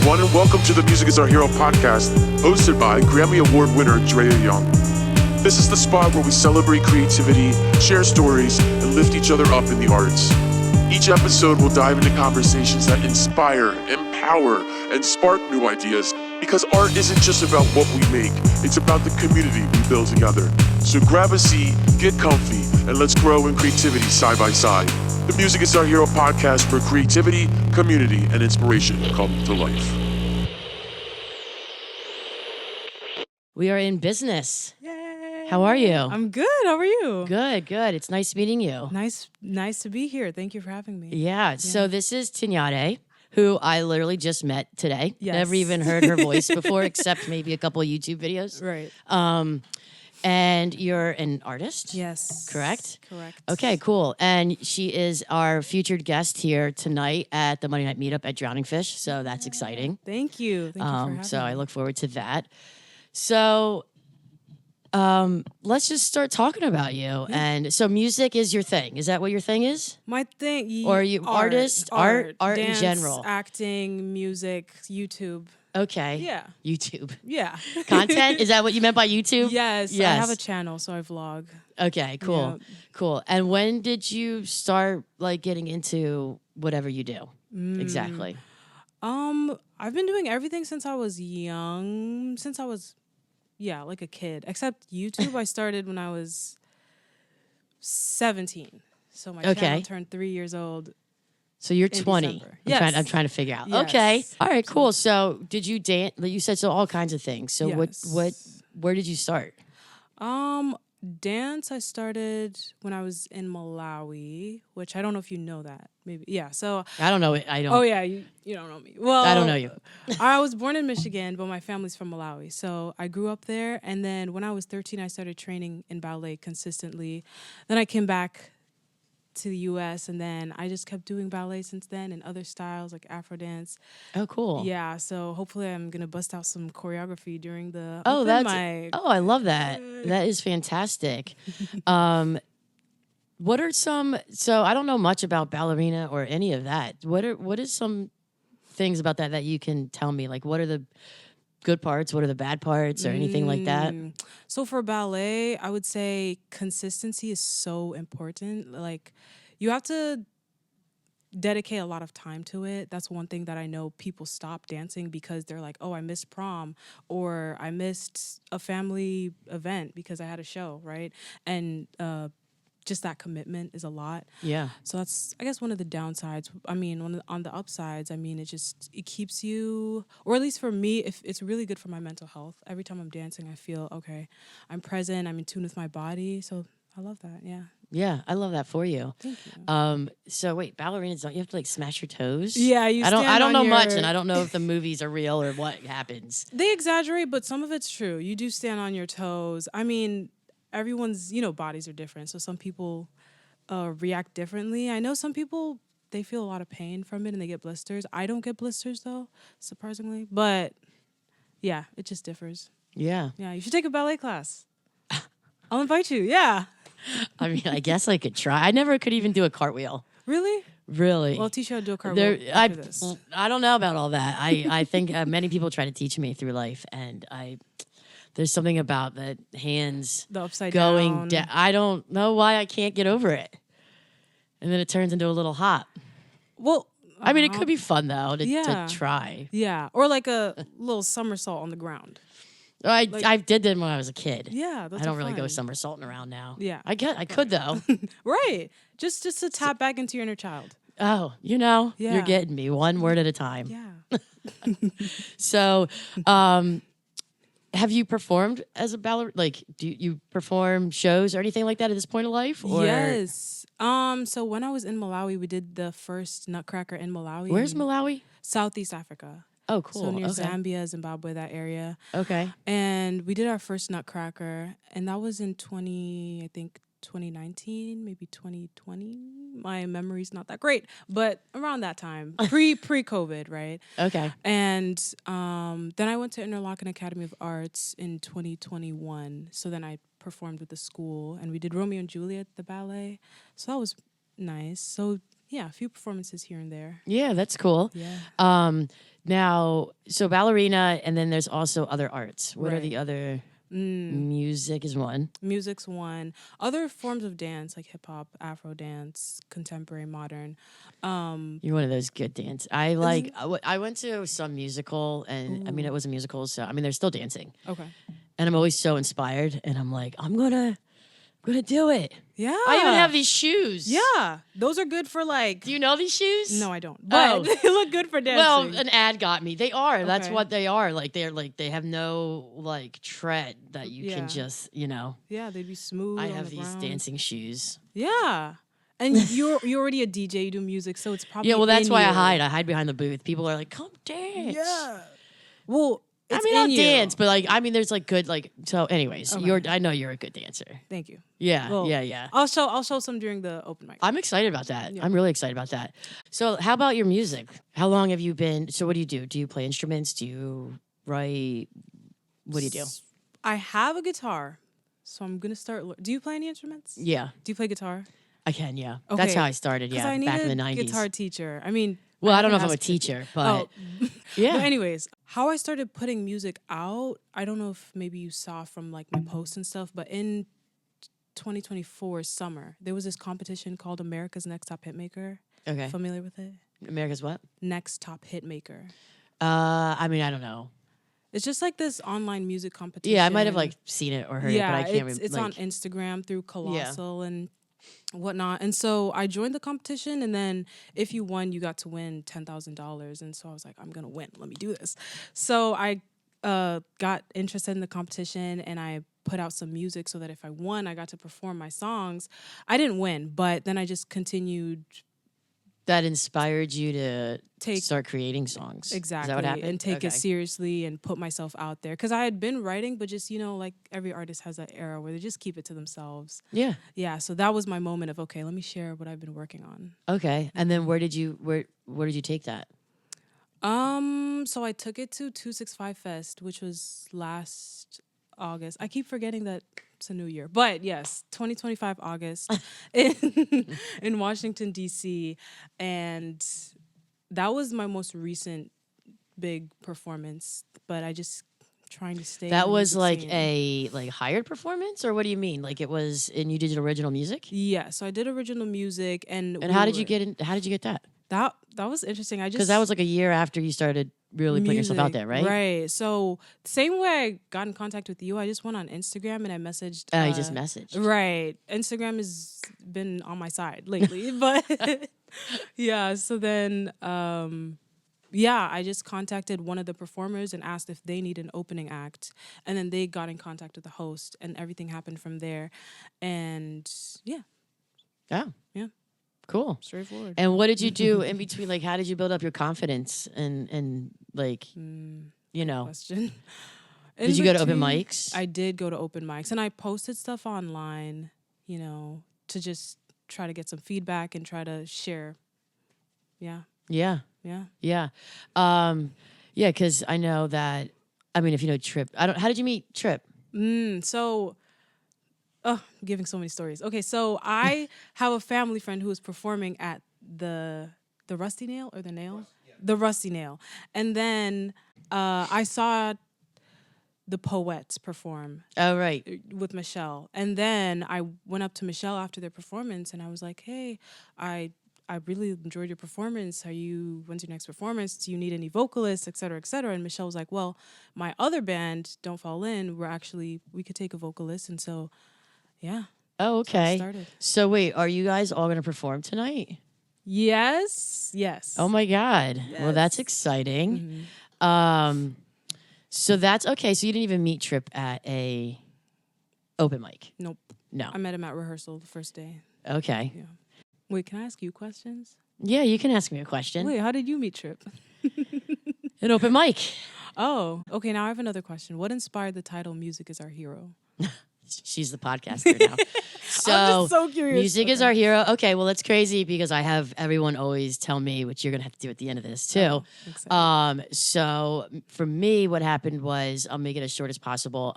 everyone, and welcome to the Music is Our Hero podcast, hosted by Grammy Award winner Drea Young. This is the spot where we celebrate creativity, share stories, and lift each other up in the arts. Each episode will dive into conversations that inspire, empower, and spark new ideas, because art isn't just about what we make, it's about the community we build together. So grab a seat, get comfy, and let's grow in creativity side by side. The Music is Our Hero podcast, where creativity, community, and inspiration come to life. We are in business. Yay! How are you? I'm good. How are you? Good. It's nice meeting you. Nice to be here. Thank you for having me. Yeah. So this is Tinyade, who I literally just met today. Yes. Never even heard her voice before, except maybe a couple of YouTube videos. Right. And you're an artist? Yes. Correct? Correct. Okay, cool. And she is our featured guest here tonight at the Monday Night Meetup at Drowning Fish. So that's exciting. Thank you. Thank you for having So me. I look forward to that. So let's just start talking about you. Yeah. And so music is your thing. Is that what your thing is? My thing. Or are you art, art in dance, general? Acting, music, YouTube. Okay. Yeah. YouTube. Yeah. Content? Is that what you meant by YouTube? Yes. I have a channel, so I vlog. Okay, cool. Yeah. Cool. And when did you start getting into whatever you do? Exactly. I've been doing everything since I was young. Like a kid. Except YouTube, I started when I was 17. So my channel turned 3 years old. So you're 20. December. Yes. I'm trying to figure out. Yes. Okay. All right, cool. So did you dance? You said so all kinds of things. So Yes. where did you start? Dance I started when I was in Malawi, which I don't know if you know that. Maybe. Yeah. So I don't know it. I don't. Oh yeah, you don't know me. Well, I don't know you. I was born in Michigan, but my family's from Malawi. So I grew up there, and then when I was 13, I started training in ballet consistently. Then I came back to the US, and then I just kept doing ballet since then, and other styles like Afro dance. Oh, cool. Yeah, so hopefully I'm gonna bust out some choreography during the Oh, open mic. Oh, I love that. That is fantastic. What are some? So I don't know much about ballerina or any of that. What is some things about that you can tell me? Like, what are the good parts? What are the bad parts, or anything like that? So for ballet, I would say consistency is so important. Like, you have to dedicate a lot of time to it. That's one thing that I know people stop dancing because they're like, oh, I missed prom, or I missed a family event because I had a show, right? And just that commitment is a lot. Yeah. So that's, I guess, one of the downsides. I mean, on the upsides, I mean, it keeps you, or at least for me, if it's really good for my mental health. Every time I'm dancing, I feel, okay, I'm present, I'm in tune with my body. So I love that, yeah. Yeah, I love that for you. Thank you. So wait, ballerinas, don't you have to smash your toes? Yeah, I don't know much, and I don't know if the movies are real or what happens. They exaggerate, but some of it's true. You do stand on your toes. I mean, everyone's, bodies are different. So some people react differently. I know some people, they feel a lot of pain from it and they get blisters. I don't get blisters though, surprisingly. But yeah, it just differs. Yeah. Yeah, you should take a ballet class. I'll invite you. Yeah. I mean, I guess I could try. I never could even do a cartwheel. Really? Really? Well, I'll teach you how to do a cartwheel after this. I don't know about all that. I think many people try to teach me through life, and there's something about the hands The upside going down. I don't know why I can't get over it. And then it turns into a little hop. Well, I mean, it could be fun, though, to Yeah. try. Yeah, or like a little somersault on the ground. I did them when I was a kid. Yeah, that's I don't really go fun. somersaulting around now. Yeah. I could, though. Right. Just to tap back into your inner child. Oh, you're Yeah. getting me one word at a time. Yeah. So, have you performed as a ballerina? Like, do you perform shows or anything like that at this point of life? Or? Yes. So when I was in Malawi, we did the first Nutcracker in Malawi. Where's Malawi? Southeast Africa. Oh, cool. So near Okay. Zambia, Zimbabwe, that area. Okay. And we did our first Nutcracker, and that was in 2019, maybe 2020. My memory's not that great, but around that time, pre-COVID, right? Okay. And then I went to Interlochen Academy of Arts in 2021. So then I performed with the school, and we did Romeo and Juliet, the ballet. So that was nice. So yeah, a few performances here and there. Yeah, that's cool. Yeah. Now, so ballerina, and then there's also other arts. What are Right. the other? Music is one. Music's one. Other forms of dance like hip hop, Afro dance, contemporary, modern. You're one of those good dance. I like. I went to some musical, and I mean, it was a musical, so I mean, they're still dancing, Okay. and I'm always so inspired, and I'm like, I'm gonna do it. Yeah. I even have these shoes. Yeah. Those are good for like. Do you know these shoes? No, I don't. But they look good for dancing. Well, an ad got me. They are. That's Okay. what they are. Like they have no like tread that you Yeah. can just, Yeah, they'd be smooth. I on have the these ground. dancing shoes. Yeah. And you're already a DJ, you do music, so it's probably Yeah, well that's in why I you. hide. I hide behind the booth. People are like, "Come dance." Yeah. Well, I it's mean, in I'll you. dance, but like I mean there's like good like so anyways, Okay. I know you're a good dancer. Thank you. Yeah, Well, yeah. I'll show some during the open mic. I'm excited about that. Yeah. I'm really excited about that. So, how about your music? How long have you been? So, what do you do? Do you play instruments? Do you write? What do you do? I have a guitar, so I'm gonna start. Do you play any instruments? Yeah, Do you play guitar? I can. Yeah, Okay. that's how I started. 'Cause Yeah, I need back a in the '90s. guitar teacher. I mean, Well, I don't know if haven't I'm a asked you. teacher, but Oh. yeah. But anyways, how I started putting music out, I don't know if maybe you saw from like my posts and stuff, but in 2024 summer, there was this competition called America's Next Top Hitmaker. Okay. Familiar with it? America's what? Next Top Hitmaker. I mean, I don't know. It's just like this online music competition. Yeah, I might have like seen it or heard it, but I can't remember. it's on Instagram through Colossal and whatnot. And so I joined the competition, and then if you won, you got to win $10,000. And so I was like, I'm gonna win. Let me do this. So I got interested in the competition, and I put out some music so that if I won, I got to perform my songs. I didn't win, but then I just continued. That inspired you to Take- start creating songs. Exactly. Is that what happened? And take Okay. it seriously and put myself out there. Because I had been writing, but just, like every artist has that era where they just keep it to themselves. Yeah. Yeah. So that was my moment of, okay, let me share what I've been working on. Okay. And then where did you take that? So I took it to 265 Fest, which was last August. I keep forgetting that it's a new year. But yes, 2025 August in Washington, D.C. And that was my most recent big performance. But I just trying to stay. That in the was music like scene. a hired performance, or what do you mean? Like it was, and you did original music? Yeah, so I did original music, and How did you get that? That was interesting. I just Because that was like a year after you started really putting yourself out there, right? Right. So same way I got in contact with you, I just went on Instagram and I messaged. Oh, you just messaged. Right. Instagram has been on my side lately, but yeah. So then, I just contacted one of the performers and asked if they need an opening act, and then they got in contact with the host, and everything happened from there. And yeah, Oh. Yeah. Cool. straightforward. And what did you do in between? Like, how did you build up your confidence and like, Question. did you go to open mics? I did go to open mics, and I posted stuff online, to just try to get some feedback and try to share. Yeah. Yeah. Yeah. Yeah. Because I know that, I mean, if you know Trip, how did you meet Trip? I'm giving so many stories. Okay, so I have a family friend who was performing at the Rusty Nail or the Nail? The Rusty Nail. And then I saw the Poets perform Oh, right. with Michelle. And then I went up to Michelle after their performance and I was like, hey, I really enjoyed your performance. When's your next performance? Do you need any vocalists, et cetera, et cetera? And Michelle was like, well, my other band, Don't Fall In, we could take a vocalist. And so, yeah. Oh, okay. Started. So wait, are you guys all going to perform tonight? Yes. Oh my God. Well, Yes. that's exciting. So that's okay. So you didn't even meet Trip at a open mic? Nope. No. I met him at rehearsal the first day. Okay. Yeah. Wait, can I ask you questions? Yeah, you can ask me a question. Wait, how did you meet Trip? An open mic. Oh, okay. Now I have another question. What inspired the title "Music Is Our Hero"? She's the podcaster now. I'm just so curious. Music is our hero. Okay, well, that's crazy because I have everyone always tell me, which you're going to have to do at the end of this too. Excited. So for me, what happened was, I'll make it as short as possible.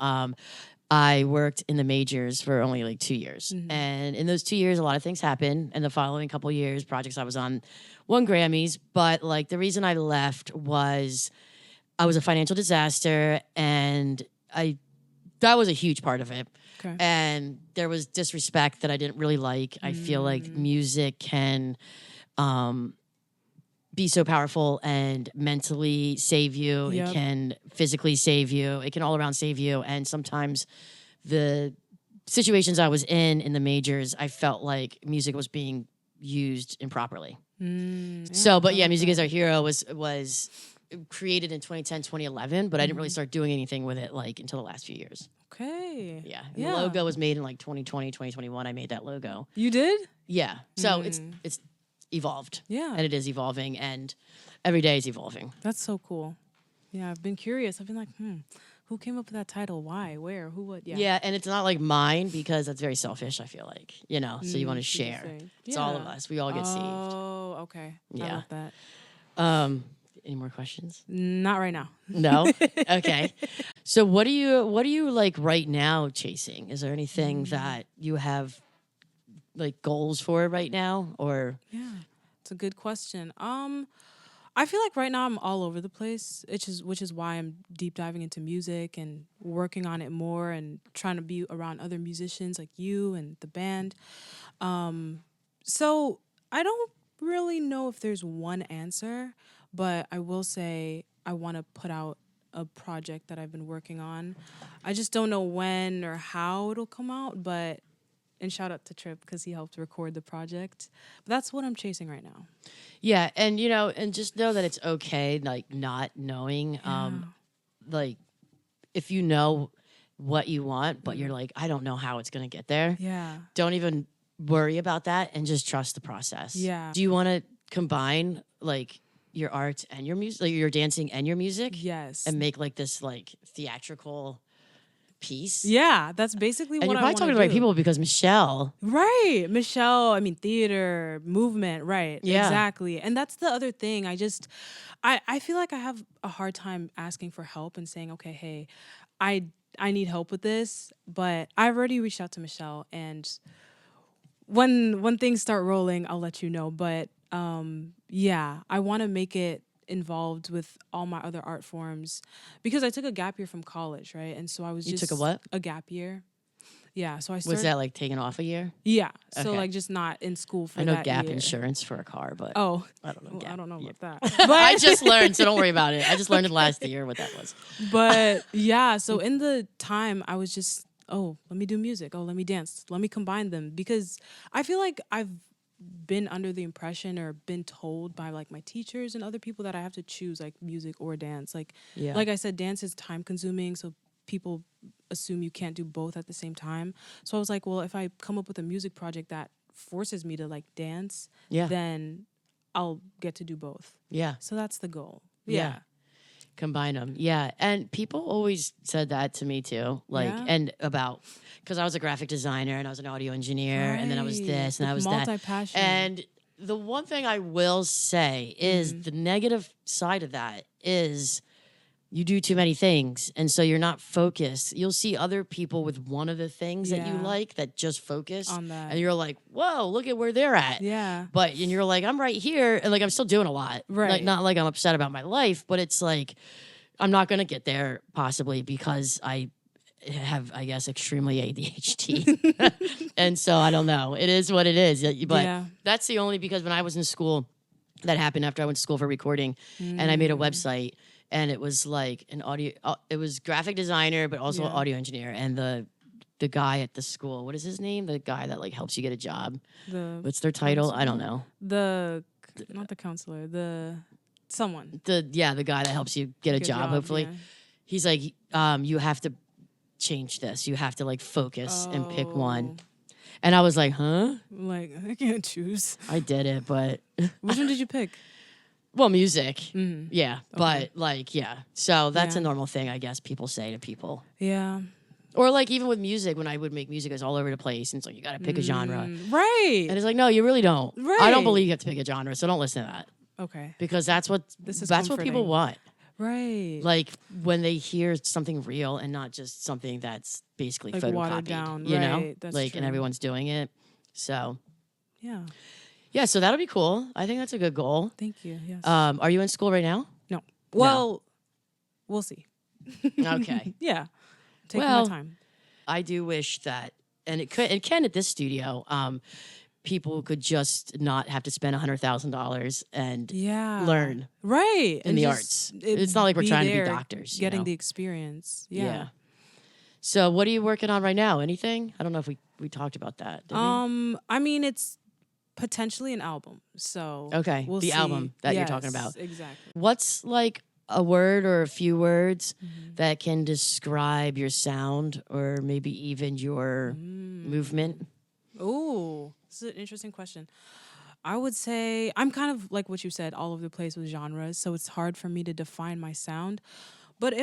I worked in the majors for only like 2 years. And in those 2 years, a lot of things happened. In the following couple years, projects I was on won Grammys. But like the reason I left was I was a financial disaster, and that was a huge part of it. Okay. And there was disrespect that I didn't really like. I feel like music can be so powerful and mentally save you. Yep. It can physically save you. It can all around save you. And sometimes the situations I was in the majors, I felt like music was being used improperly. So, but yeah, Music Is Our Hero was created in 2010, 2011, but I didn't really start doing anything with it like until the last few years. Okay. Yeah. And the logo was made in like 2020, 2021. I made that logo. You did? Yeah. So it's evolved. Yeah. And it is evolving, and every day is evolving. That's so cool. Yeah, I've been curious. I've been like, who came up with that title? Why? Where? Who? What? Yeah. Yeah, and it's not like mine because that's very selfish, I feel like, so you want to see what you're share. saying. It's all of us. We all get saved. Oh, okay. I Yeah. love that. Any more questions? Not right now. No? Okay. So what do you like right now chasing? Is there anything that you have like goals for right now, or? Yeah, it's a good question. I feel like right now I'm all over the place, which is why I'm deep diving into music and working on it more and trying to be around other musicians like you and the band. So I don't really know if there's one answer, but I will say I want to put out a project that I've been working on. I just don't know when or how it'll come out, and shout out to Trip because he helped record the project. But that's what I'm chasing right now. Yeah, and and just know that it's okay, like not knowing. Like if you know what you want, but you're like, I don't know how it's gonna get there. Yeah. Don't even worry about that and just trust the process. Yeah. Do you want to combine like your art and your music, like your dancing and your music? Yes. And make like this like theatrical piece? Yeah, that's basically And what you're I probably want talking to to the right do. people because Michelle. Right. Michelle, I mean, theater, movement, right. Yeah. Exactly. And that's the other thing. I feel like I have a hard time asking for help and saying, okay, hey, I need help with this. But I've already reached out to Michelle, and when things start rolling, I'll let you know. But yeah, I want to make it involved with all my other art forms because I took a gap year from college, right? And so I was You just took a what? A gap year. Yeah, so I started. Was that like taking off a year? Yeah, so Okay. like just not in school for I know that Gap year. insurance for a car, but Oh, I don't know. well, Gap. I don't know Yeah. about that. But I just learned, so don't worry about it. I just learned it last year what that was. but yeah, so in the time I was just, let me do music. Let me dance. Let me combine them because I feel like I've been under the impression or been told by like my teachers and other people that I have to choose like music or dance. Like I said, dance is time consuming, so people assume you can't do both at the same time. So I was like, well, if I come up with a music project that forces me to like dance, then I'll get to do both. Yeah. So that's the goal. Yeah. Combine them. Yeah. And people always said that to me too. Like, and about, because I was a graphic designer and I was an audio engineer and then I was this and I was that. Multi-passionate. And the one thing I will say is the negative side of that is you do too many things. And so you're not focused. You'll see other people with one of the things that you like that just focus on that. And you're like, whoa, look at where they're at. Yeah. And you're like, I'm right here. And like, I'm still doing a lot. Right. Like, not like I'm upset about my life, but it's like, I'm not going to get there possibly because I have, I guess, extremely ADHD. And so I don't know. It is what it is. But that's the only, because when I was in school, that happened after I went to school for recording and I made a website and it was like an audio, it was graphic designer, but also an audio engineer. And the guy at the school, what is his name? The guy that like helps you get a job. What's their title? I don't know. Not the counselor, someone. The guy that helps you get a job, hopefully. Yeah. He's like, you have to change this. You have to like focus and pick one. And I was like, huh? Like, I can't choose. I did it, but Which one did you pick? well, music. Yeah. But like, yeah. So that's a normal thing, I guess, people say to people. Yeah. Or like even with music, when I would make music, it was all over the place. And it's like, you got to pick a genre. Right. And it's like, no, you really don't. Right. I don't believe you have to pick a genre. So don't listen to that. Okay. Because that's what This is people comforting. want. Right. Like when they hear something real and not just something that's basically Like photocopied, watered down, you know, right, that's like, and true. everyone's doing it. So Yeah. yeah, so that'll be cool. I think that's a good goal. Thank you. Yes. Are you in school right now? No. Well, we'll see. Okay. Yeah. Taking Well, my time. I do wish that, and it can at this studio, people could just not have to spend $100,000 and Yeah. learn Right. in the arts. It's not like we're trying to be doctors. You Getting know? the experience. Yeah. So what are you working on right now? Anything? I don't know if we talked about that. Did we? I mean, it's potentially an album. So Okay, we'll the see. album that you're talking Yes, about. Exactly. What's like a word or a few words Mm-hmm. that can describe your sound or maybe even your movement? Oh, this is an interesting question. I would say I'm kind of like what you said, all over the place with genres, so it's hard for me to define my sound. But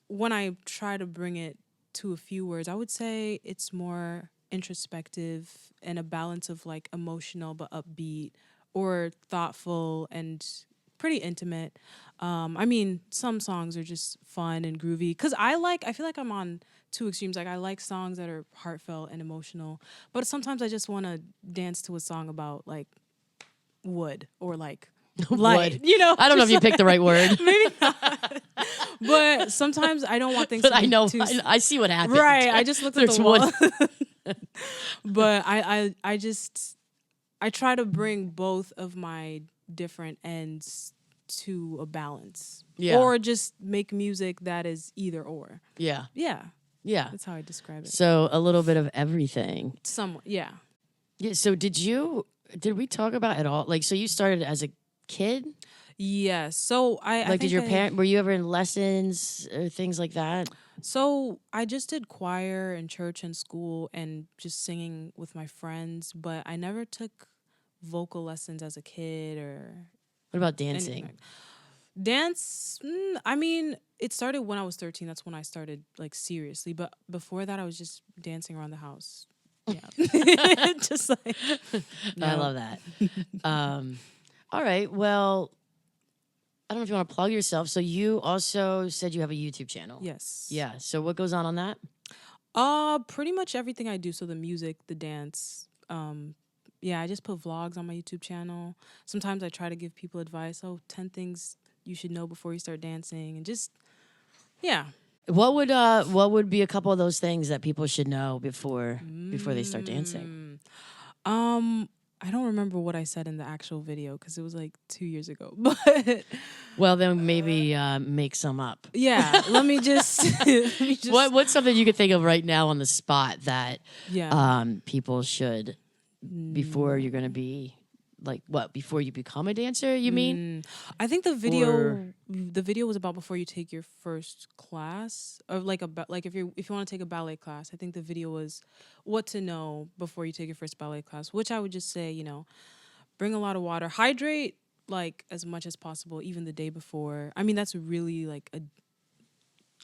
when I try to bring it to a few words, I would say it's more introspective and a balance of like emotional but upbeat or thoughtful and pretty intimate. I mean, some songs are just fun and groovy because I feel like I'm on two extremes. Like I like songs that are heartfelt and emotional, but sometimes I just want to dance to a song about like wood or like light. Wood. You know, I don't know if you picked the right word, maybe not. But sometimes I don't want things but to be I know too I see what happened. right. I just looked at There's the wall. wood. But I just I try to bring both of my different ends to a balance. Yeah. Or just make music that is either or. Yeah, Yeah. yeah. That's how I describe it. So a little bit of everything. Somewhat, yeah. Yeah. So did we talk about it all? Like, so you started as a kid? Yes. So I Like, did think your parent? Were you ever in lessons or things like that? So I just did choir in church and school and just singing with my friends, but I never took vocal lessons as a kid or What about anything dancing? like dance. I mean, it started when I was 13. That's when I started like seriously. But before that, I was just dancing around the house. Yeah, just like I love that. All right. Well, I don't know if you want to plug yourself. So you also said you have a YouTube channel. Yes. Yeah. So what goes on that? Pretty much everything I do. So the music, the dance. Yeah, I just put vlogs on my YouTube channel. Sometimes I try to give people advice. 10 things you should know before you start dancing, and just yeah. What would be a couple of those things that people should know before they start dancing? I don't remember what I said in the actual video because it was like 2 years ago. But Well, then maybe make some up. yeah, let me just What's something you could think of right now on the spot that yeah. people should before you're going to be like what before you become a dancer? You mean? I think the video Or- was about before you take your first class, or like if you want to take a ballet class. I think the video was what to know before you take your first ballet class, which I would just say, bring a lot of water, hydrate like as much as possible, even the day before. I mean, that's really like a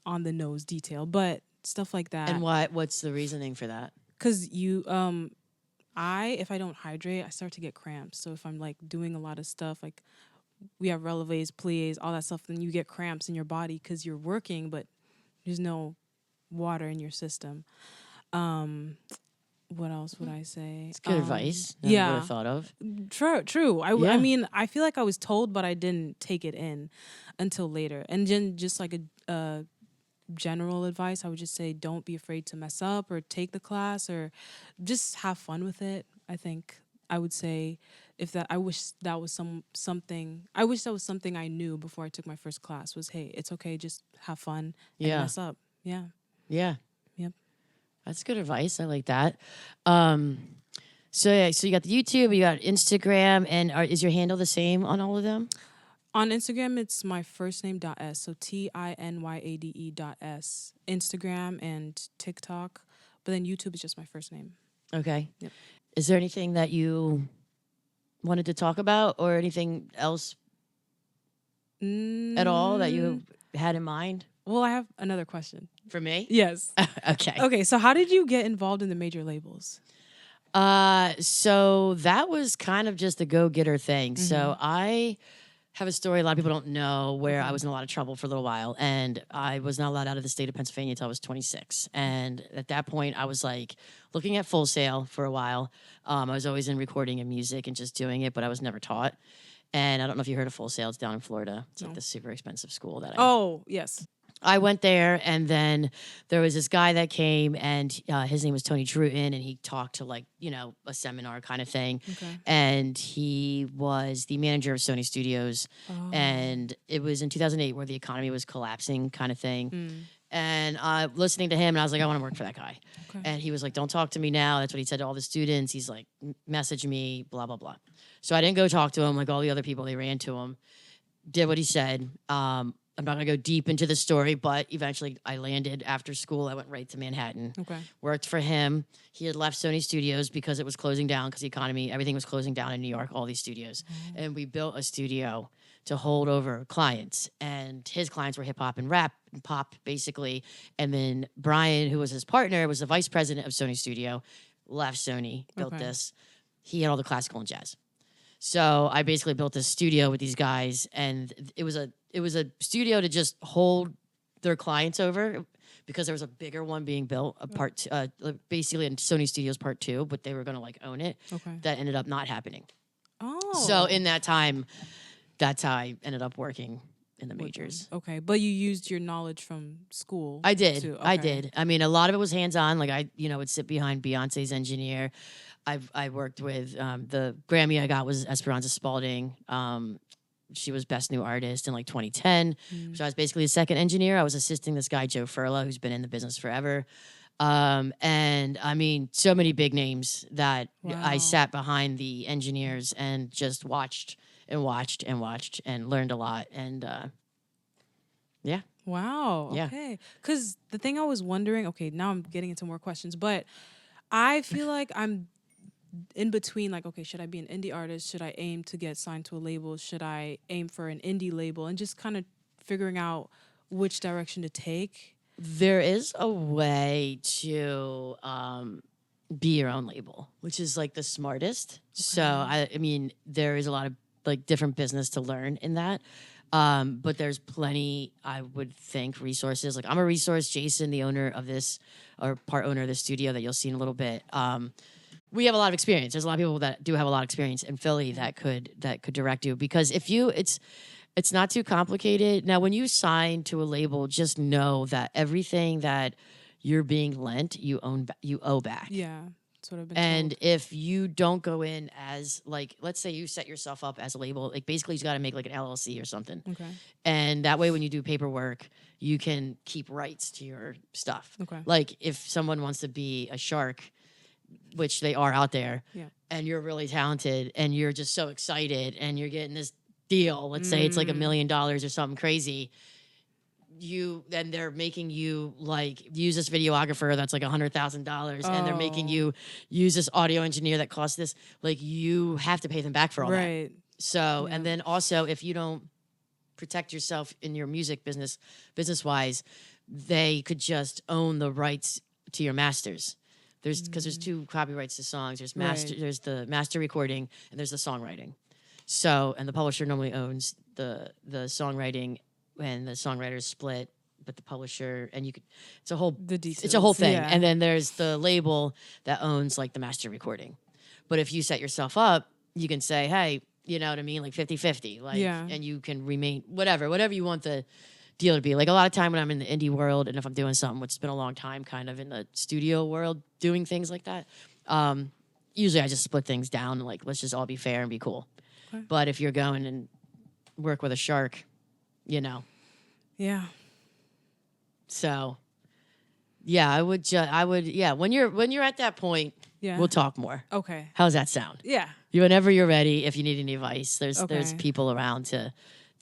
on the nose detail, but stuff like that. And what's the reasoning for that? Because if I don't hydrate, I start to get cramps. So if I'm like doing a lot of stuff, like we have releves, plies, all that stuff, then you get cramps in your body because you're working, but there's no water in your system. What else would I say? It's good advice. I yeah. would have thought of. True. I Yeah. mean, I feel like I was told, but I didn't take it in until later. And then just like a general advice, I would just say don't be afraid to mess up or take the class or just have fun with it. I think I would say I wish that was something I knew before I took my first class was, hey, it's okay, just have fun and mess up. Yeah. Yeah. Yep. That's good advice. I like that. So you got the YouTube, you got Instagram, and is your handle the same on all of them? On Instagram, it's my first name .s, so TINYADE.s. Instagram and TikTok, but then YouTube is just my first name. Okay. Yep. Is there anything that you wanted to talk about, or anything else at all that you had in mind Well, I have another question. for me? Yes. Okay. Okay, so how did you get involved in the major labels? So that was kind of just a go-getter thing. So I have a story a lot of people don't know where I was in a lot of trouble for a little while, and I was not allowed out of the state of Pennsylvania until I was 26. And at that point, I was like looking at Full Sail for a while. I was always in recording and music and just doing it, but I was never taught. And I don't know if you heard of Full Sail. It's down in Florida. It's like the super expensive school that Oh, yes. I went there, and then there was this guy that came, and his name was Tony Druton, and he talked to like, a seminar kind of thing. Okay. And he was the manager of Sony Studios. Oh. And it was in 2008 where the economy was collapsing kind of thing. And listening to him, and I was like, I want to work for that guy. Okay. And he was like, don't talk to me now. That's what he said to all the students. He's like, message me, blah, blah, blah. So I didn't go talk to him like all the other people. They ran to him, did what he said. I'm not going to go deep into the story, but eventually I landed after school. I went right to Manhattan. Okay. Worked for him. He had left Sony Studios because it was closing down because the economy, everything was closing down in New York, all these studios. And we built a studio to hold over clients. And his clients were hip hop and rap and pop, basically. And then Brian, who was his partner, was the vice president of Sony Studio, left Sony, built this. He had all the classical and jazz. So I basically built this studio with these guys, and it was a studio to just hold their clients over because there was a bigger one being built, basically in Sony Studios Part 2, but they were going to like own it. Okay. That ended up not happening. Oh. So in that time, that's how I ended up working in the majors. Okay, but you used your knowledge from school. I did. To, I did. I mean, a lot of it was hands-on. Like I, would sit behind Beyonce's engineer. I worked with the Grammy I got was Esperanza Spalding. She was Best New Artist in like 2010. So I was basically the second engineer. I was assisting this guy, Joe Furla, who's been in the business forever. And I mean, so many big names that I sat behind the engineers and just watched and watched and watched and learned a lot. And yeah. Wow. Yeah. Okay. Because the thing I was wondering, okay, now I'm getting into more questions, but I feel like I'm in between, like, okay, should I be an indie artist? Should I aim to get signed to a label? Should I aim for an indie label? And just kind of figuring out which direction to take. There is a way to be your own label, which is like the smartest. Okay. So I mean, there is a lot of like different business to learn in that. But there's plenty, I would think, resources. Like I'm a resource. Jason, the owner of this, or part owner of the studio that you'll see in a little bit. We have a lot of experience. There's a lot of people that do have a lot of experience in Philly that could direct you, because it's not too complicated. Now, when you sign to a label, just know that everything that you're being lent, you owe back. Yeah, that's what I've been And told. if you don't go in as like, let's say you set yourself up as a label, like basically you got to make like an LLC or something. Okay. And that way, when you do paperwork, you can keep rights to your stuff. Okay. Like if someone wants to be a shark, which they are out there, and you're really talented and you're just so excited and you're getting this deal, let's say it's like $1 million or something crazy, then they're making you like use this videographer that's like $100,000 and they're making you use this audio engineer that costs this, like you have to pay them back for all that. So, and then also if you don't protect yourself in your music business wise, they could just own the rights to your masters. Because there's two copyrights to songs. There's there's the master recording and there's the songwriting. So, and the publisher normally owns the songwriting, and the songwriters split, but the publisher, and it's a whole it's a whole thing. Yeah. And then there's the label that owns like the master recording. But if you set yourself up, you can say, hey, you know what I mean, like 50-50, like, and you can remain whatever you want the deal to be. Like a lot of time when I'm in the indie world and if I'm doing something, which has been a long time kind of in the studio world doing things like that, usually I just split things down and like, let's just all be fair and be cool. Okay. But if you're going and work with a shark, Yeah. So, yeah, I would, when you're at that point, we'll talk more. Okay. How's that sound? Yeah. Whenever you're ready, if you need any advice, there's people around to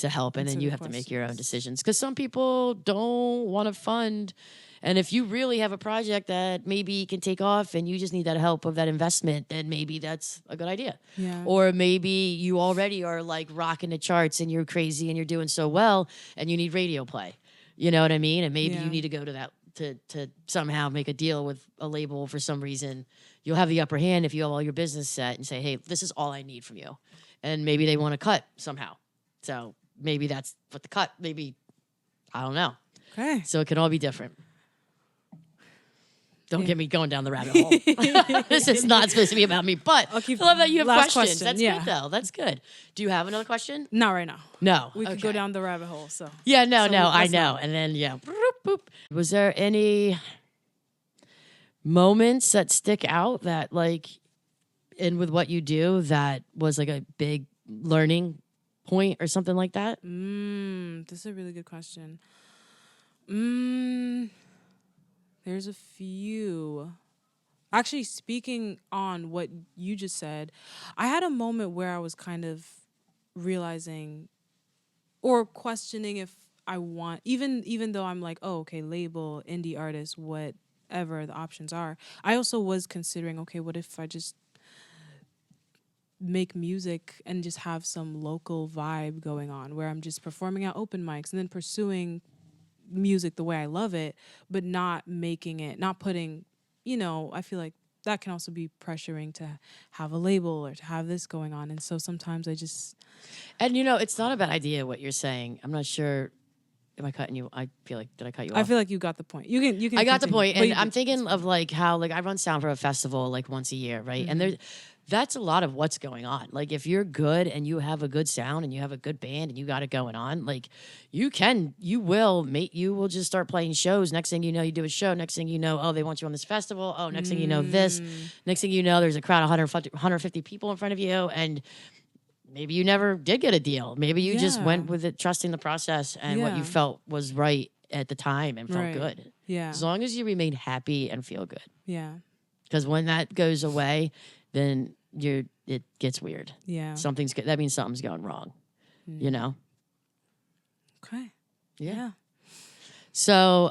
help, and then you have to make your own decisions, because some people don't want to fund. And if you really have a project that maybe can take off and you just need that help of that investment, then maybe that's a good idea. Yeah. Or maybe you already are like rocking the charts and you're crazy and you're doing so well and you need radio play. You know what I mean? And maybe you need to go to that to somehow make a deal with a label for some reason. You'll have the upper hand if you have all your business set and say, hey, this is all I need from you. And maybe they want to cut somehow. So maybe that's what the cut, maybe, I don't know. Okay. So it can all be different. Don't get me going down the rabbit hole. This is not supposed to be about me, but I love that you have last questions. question, That's yeah. good, though. That's good. Do you have another question? Not right now. No. We could go down the rabbit hole. So Yeah, no, So I let's know. not. And then, yeah. Boop, boop. Was there any moments that stick out that, like, in with what you do that was like a big learning point or something like that? This is a really good question. There's a few. Actually, speaking on what you just said, I had a moment where I was kind of realizing or questioning if I want, even though I'm like, oh, okay, label, indie artist, whatever the options are. I also was considering, okay, what if I just make music and just have some local vibe going on where I'm just performing at open mics and then pursuing music the way I love it, but not making it, not putting, I feel like that can also be pressuring to have a label or to have this going on. And so sometimes I just... And, it's not a bad idea what you're saying. I'm not sure. Am I cutting you? I feel like, did I cut you off? I feel like you got the point. You can I got the continue, point. but And you I'm can- thinking of like how like I run sound for a festival like once a year, right? And that's a lot of what's going on. Like if you're good and you have a good sound and you have a good band and you got it going on, like you will just start playing shows. Next thing you know, you do a show. Next thing you know, oh, they want you on this festival. Oh, next thing you know, this. Next thing you know, there's a crowd of 150 people in front of you, and maybe you never did get a deal. Maybe you just went with it, trusting the process and what you Yeah. felt was right at the time and felt Right. good. Yeah. As long as you remain happy and feel good. Yeah. Because when that goes away, then it gets weird. Yeah. That means something's going wrong. You know? Okay. Yeah. So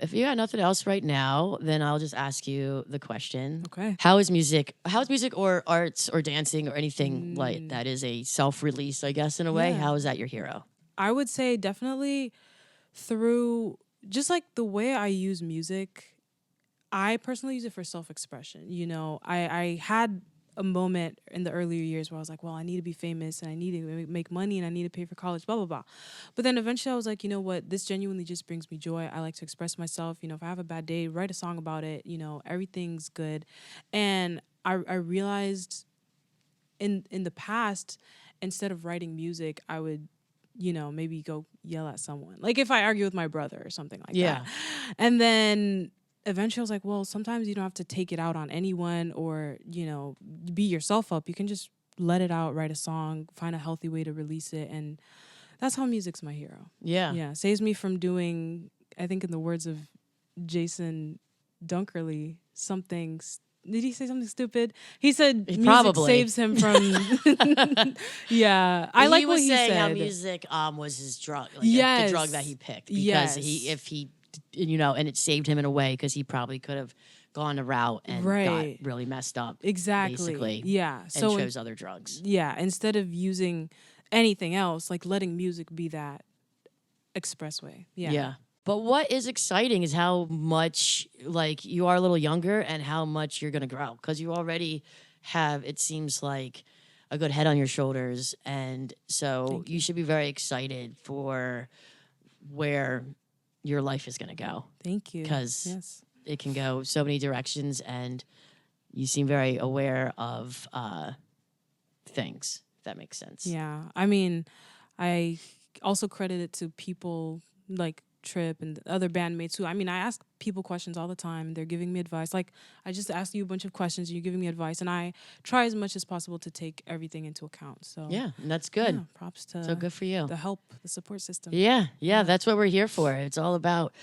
if you got nothing else right now, then I'll just ask you the question. Okay. How is music or arts or dancing or anything like that is a self-release, I guess, in a way? Yeah. How is that your hero? I would say definitely through just like the way I use music, I personally use it for self-expression. I had a moment in the earlier years where I was like, well, I need to be famous and I need to make money and I need to pay for college, blah, blah, blah. But then eventually I was like, you know what? This genuinely just brings me joy. I like to express myself. If I have a bad day, write a song about it. Everything's good. And I realized in the past, instead of writing music, I would maybe go yell at someone. Like if I argue with my brother or something like that. And then eventually I was like, well, sometimes you don't have to take it out on anyone or, beat yourself up. You can just let it out, write a song, find a healthy way to release it. And that's how music's my hero. Yeah. Yeah. Saves me from doing, I think in the words of Jason Dunkerley, did he say something stupid? He said music probably saves him from. Yeah, I like he what was he saying said. how music was his drug, like Yes. the drug that he picked because Yes. if he and it saved him in a way because he probably could have gone a route and Right. got really messed up. Exactly. Basically. Yeah. And So chose other drugs. yeah, instead of using anything else, like letting music be that expressway. Yeah. Yeah. But what is exciting is how much like you are a little younger and how much you're gonna grow because you already have, it seems like, a good head on your shoulders, and so you should be very excited for where your life is gonna go Thank you. because Yes. it can go so many directions, and you seem very aware of things. If that makes sense. Yeah. I mean, I also credit it to people like Trip and other bandmates who, I mean, I ask people questions all the time. They're giving me advice. Like, I just asked you a bunch of questions, you're giving me advice, and I try as much as possible to take everything into account. So Yeah, and that's good. yeah, props to So good for you. the help, the support system. Yeah, that's what we're here for. It's all about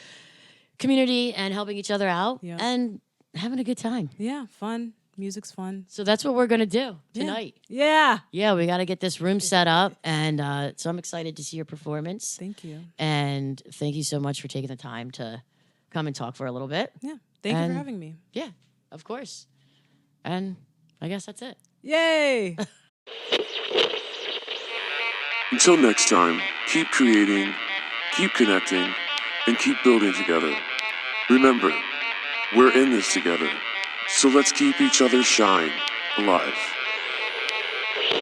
community and helping each other out Yeah. and having a good time. Yeah, fun. Music's fun. So that's what we're going to do Yeah. tonight. Yeah. Yeah, we got to get this room set up. And so I'm excited to see your performance. Thank you. And thank you so much for taking the time to come and talk for a little bit. Yeah. Thank you And- for having me. Yeah, of course. And I guess that's it. Yay. Until next time, keep creating, keep connecting, and keep building together. Remember, we're in this together, so let's keep each other's shine alive.